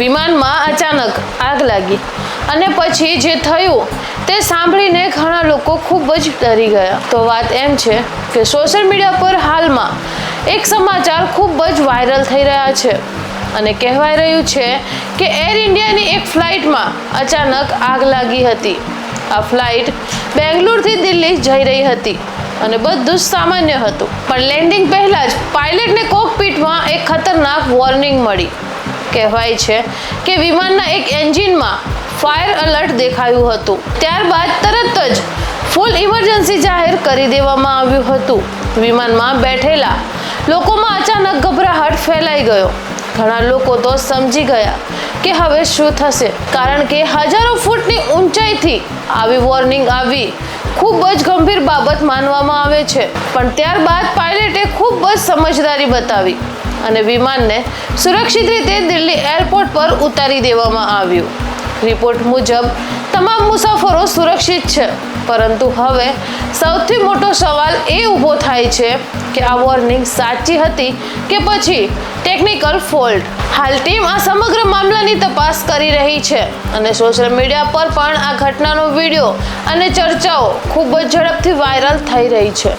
વિમાનમાં અચાનક આગ લાગી અને પછી જે થયું તે સાંભળીને ઘણા લોકો ખૂબ જ ડરી ગયા. તો વાત એમ છે કે સોશિયલ મીડિયા પર હાલમાં એક સમાચાર ખૂબ જ વાયરલ થઈ રહ્યા છે અને કહેવાય રહ્યું છે કે એર ઇન્ડિયાની એક ફ્લાઇટમાં અચાનક આગ લાગી હતી. આ ફ્લાઇટ બેંગ્લોરથી દિલ્હી જઈ રહી હતી અને બધું જ સામાન્ય હતું, પણ લેન્ડિંગ પહેલા જ પાયલટને કોકપીટમાં એક ખતરનાક વોર્નિંગ મળી. કહેવાય છે કે વિમાનના એક એન્જિનમાં ફાયર એલર્ટ દેખાયું હતું. ત્યારબાદ તરત જ ફૂલ ઇમરજન્સી જાહેર કરી દેવામાં આવ્યું હતું. વિમાનમાં બેઠેલા લોકોમાં અચાનક ગભરાહટ ફેલાઈ ગયો. ઘણા લોકો તો સમજી ગયા કે હવે શું થશે, કારણ કે હજારો ફૂટની ઊંચાઈથી આવી વોર્નિંગ આવી ખૂબ જ ગંભીર બાબત માનવામાં આવે છે. પણ ત્યારબાદ પાયલટે ખૂબ જ સમજદારી બતાવી અને વિમાનને સુરક્ષિત રીતે દિલ્હી એરપોર્ટ પર ઉતારી દેવામાં આવ્યું. રિપોર્ટ મુજબ તમામ મુસાફરો સુરક્ષિત છે, પરંતુ હવે સૌથી મોટો સવાલ એ ઊભો થાય છે કે આ વોર્નિંગ સાચી હતી કે પછી ટેકનિકલ ફોલ્ટ. હાલ ટીમ આ સમગ્ર મામલાની તપાસ કરી રહી છે અને સોશિયલ મીડિયા પર પણ આ ઘટનાનો વિડીયો અને ચર્ચાઓ ખૂબ જ ઝડપથી વાયરલ થઈ રહી છે.